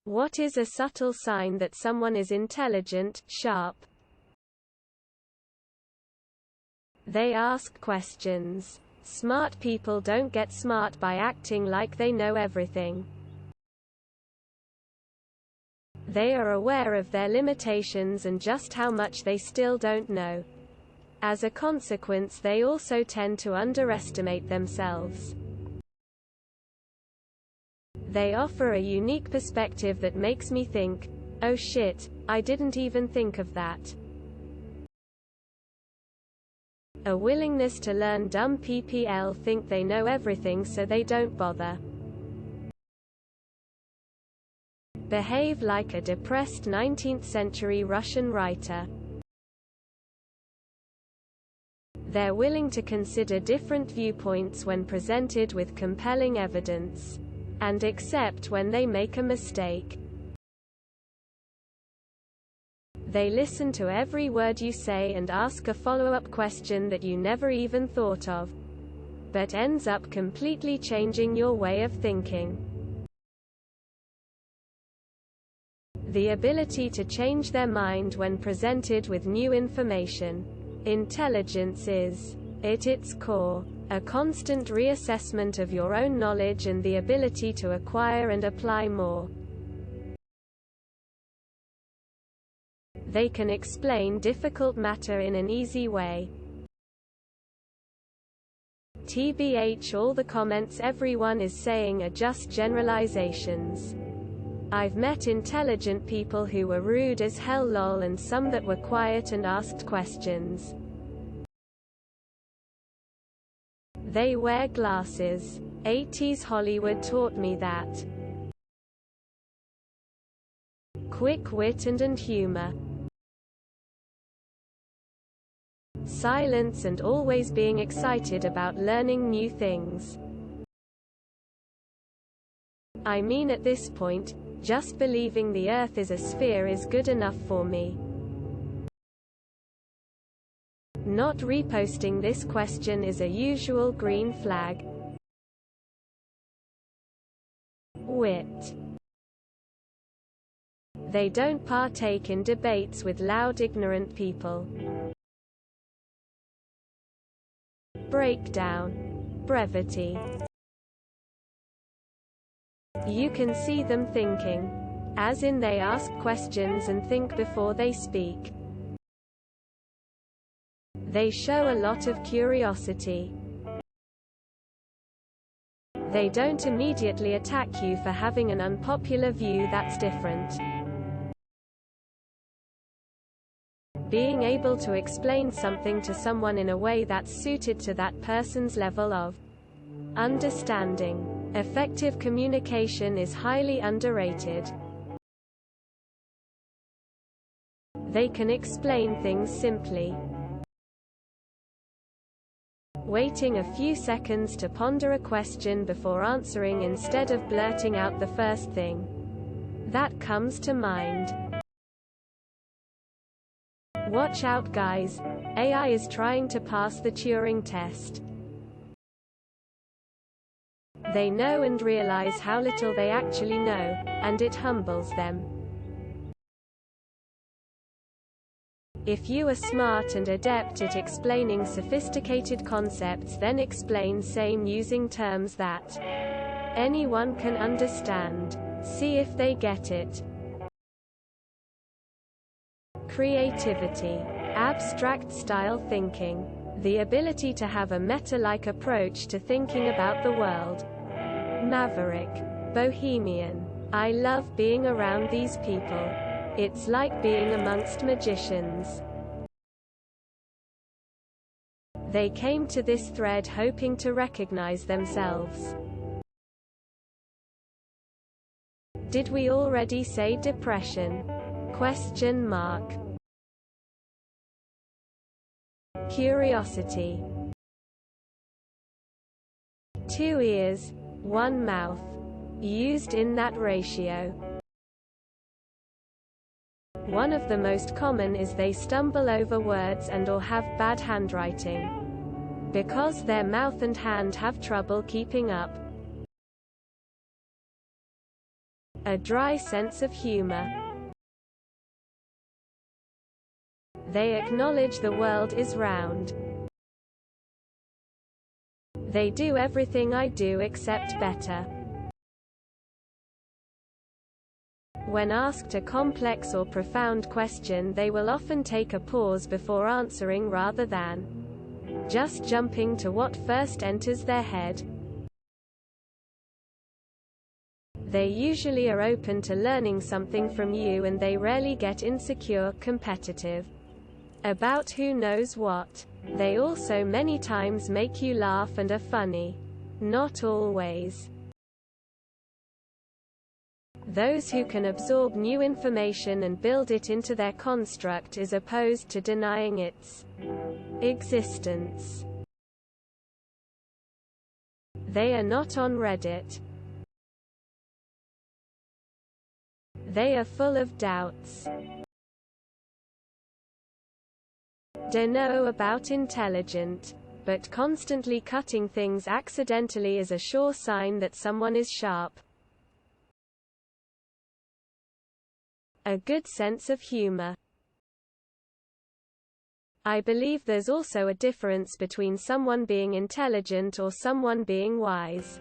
What is a subtle sign that someone is intelligent, sharp? They ask questions. Smart people don't get smart by acting like they know everything. They are aware of their limitations and just how much they still don't know. As a consequence, they also tend to underestimate themselves. They offer a unique perspective that makes me think, oh shit, I didn't even think of that. A willingness to learn. Dumb people think they know everything, so they don't bother. Behave like a depressed 19th-century Russian writer. They're willing to consider different viewpoints when presented with compelling evidence, and accept when they make a mistake. They listen to every word you say and ask a follow-up question that you never even thought of, but ends up completely changing your way of thinking. The ability to change their mind when presented with new information. Intelligence is, at its core, a constant reassessment of your own knowledge and the ability to acquire and apply more. They can explain difficult matter in an easy way. TBH, all the comments everyone is saying are just generalizations. I've met intelligent people who were rude as hell lol, and some that were quiet and asked questions. They wear glasses. 80s Hollywood taught me that. Quick wit and humor. Silence and always being excited about learning new things. I mean, at this point, just believing the Earth is a sphere is good enough for me. Not reposting this question is a usual green flag. Wit. They don't partake in debates with loud, ignorant people. Breakdown. Brevity. You can see them thinking. As in, they ask questions and think before they speak. They show a lot of curiosity. They don't immediately attack you for having an unpopular view that's different. Being able to explain something to someone in a way that's suited to that person's level of understanding. Effective communication is highly underrated. They can explain things simply. Waiting a few seconds to ponder a question before answering instead of blurting out the first thing that comes to mind. Watch out, guys. AI is trying to pass the Turing test. They know and realize how little they actually know, and it humbles them. If you are smart and adept at explaining sophisticated concepts, then explain same using terms that anyone can understand. See if they get it. Creativity. Abstract style thinking. The ability to have a meta-like approach to thinking about the world. Maverick. Bohemian. I love being around these people. It's like being amongst magicians. They came to this thread hoping to recognize themselves. Did we already say depression? Question mark. Curiosity. 2 ears, 1 mouth. Used in that ratio. One of the most common is they stumble over words and/or have bad handwriting. Because their mouth and hand have trouble keeping up. A dry sense of humor. They acknowledge the world is round. They do everything I do except better. When asked a complex or profound question, they will often take a pause before answering rather than just jumping to what first enters their head. They usually are open to learning something from you, and they rarely get insecure, competitive about who knows what. They also many times make you laugh and are funny. Not always. Those who can absorb new information and build it into their construct is opposed to denying its existence. They are not on Reddit. They are full of doubts. Don't know about intelligent, but constantly cutting things accidentally is a sure sign that someone is sharp. A good sense of humor. I believe there's also a difference between someone being intelligent or someone being wise.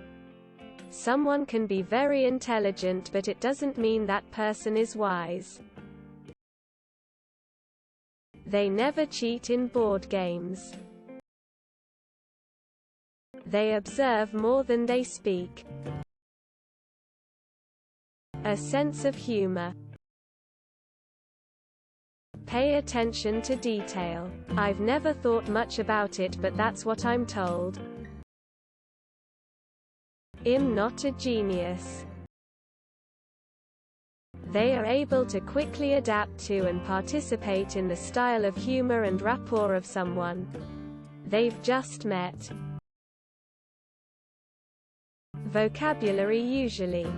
Someone can be very intelligent, but it doesn't mean that person is wise. They never cheat in board games. They observe more than they speak. A sense of humor. Pay attention to detail. I've never thought much about it, but that's what I'm told. I'm not a genius. They are able to quickly adapt to and participate in the style of humor and rapport of someone they've just met. Vocabulary usually.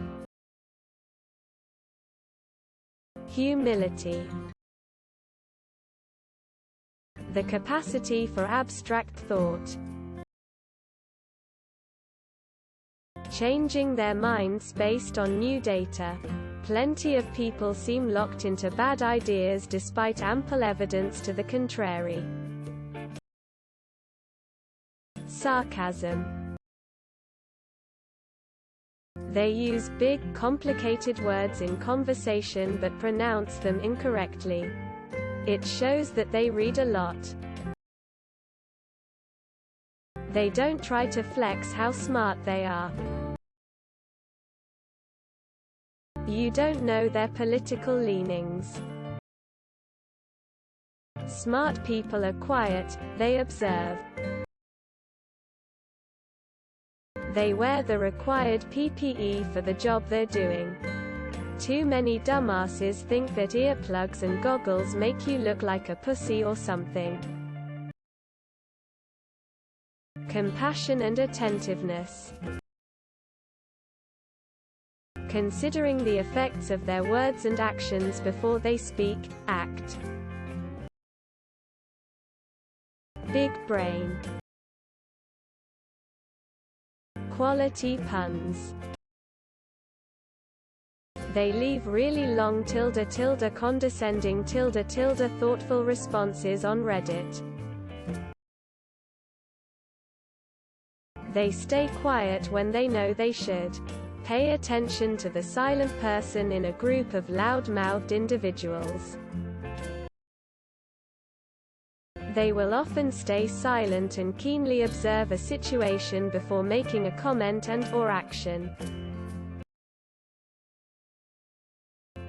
Humility. The capacity for abstract thought. Changing their minds based on new data. Plenty of people seem locked into bad ideas despite ample evidence to the contrary. Sarcasm. They use big, complicated words in conversation but pronounce them incorrectly. It shows that they read a lot. They don't try to flex how smart they are. You don't know their political leanings. Smart people are quiet, they observe. They wear the required PPE for the job they're doing. Too many dumbasses think that earplugs and goggles make you look like a pussy or something. Compassion and attentiveness. Considering the effects of their words and actions before they speak, act. Big brain. Quality puns. They leave really long condescending thoughtful responses on Reddit. They stay quiet when they know they should. Pay attention to the silent person in a group of loud-mouthed individuals. They will often stay silent and keenly observe a situation before making a comment and/or action.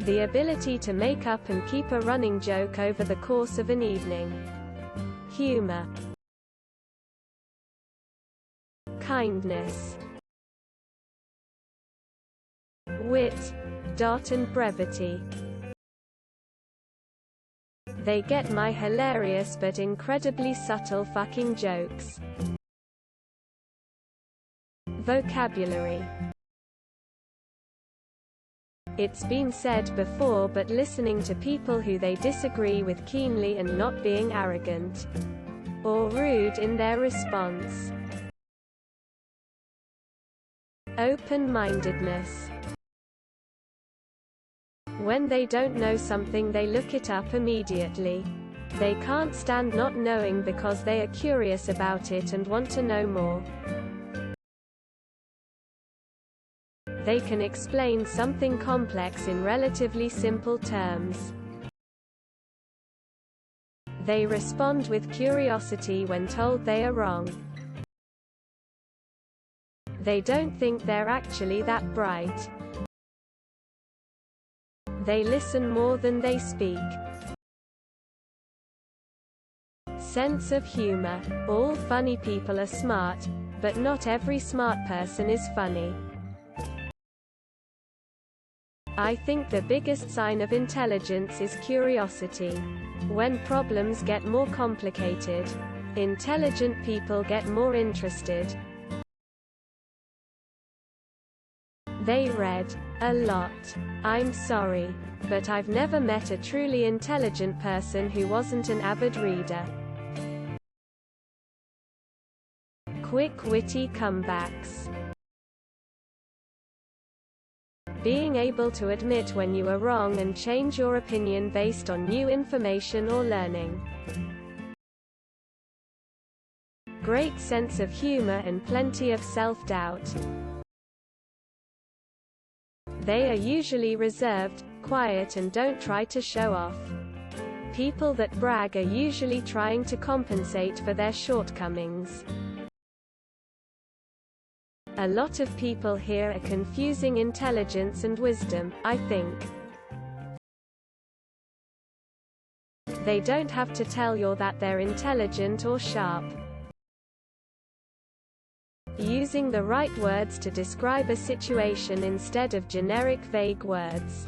The ability to make up and keep a running joke over the course of an evening. Humor. Kindness. Wit, and brevity. They get my hilarious but incredibly subtle fucking jokes. Vocabulary. It's been said before, but listening to people who they disagree with keenly and not being arrogant or rude in their response. Open-mindedness. When they don't know something, they look it up immediately. They can't stand not knowing because they are curious about it and want to know more. They can explain something complex in relatively simple terms. They respond with curiosity when told they are wrong. They don't think they're actually that bright. They listen more than they speak. Sense of humor. All funny people are smart, but not every smart person is funny. I think the biggest sign of intelligence is curiosity. When problems get more complicated, intelligent people get more interested. They read a lot. I'm sorry, but I've never met a truly intelligent person who wasn't an avid reader. Quick witty comebacks. Being able to admit when you are wrong and change your opinion based on new information or learning. Great sense of humor and plenty of self-doubt. They are usually reserved, quiet, and don't try to show off. People that brag are usually trying to compensate for their shortcomings. A lot of people here are confusing intelligence and wisdom, I think. They don't have to tell you that they're intelligent or sharp. Using the right words to describe a situation instead of generic vague words.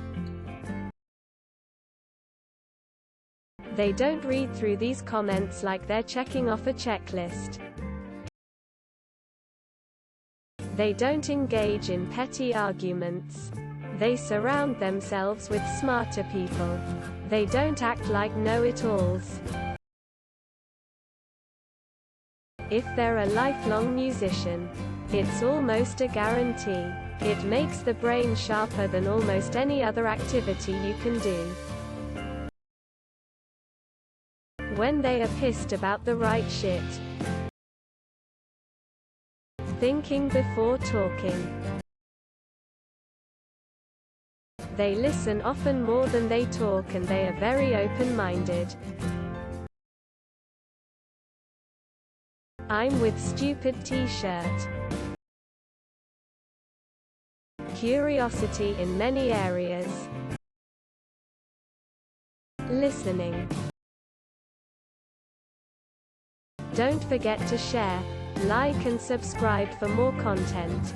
They don't read through these comments like they're checking off a checklist. They don't engage in petty arguments. They surround themselves with smarter people. They don't act like know-it-alls. If they're a lifelong musician, it's almost a guarantee. It makes the brain sharper than almost any other activity you can do. When they are pissed about the right shit. Thinking before talking. They listen often more than they talk, and they are very open-minded. I'm with stupid t-shirt. Curiosity in many areas. Listening. Don't forget to share, like and subscribe for more content.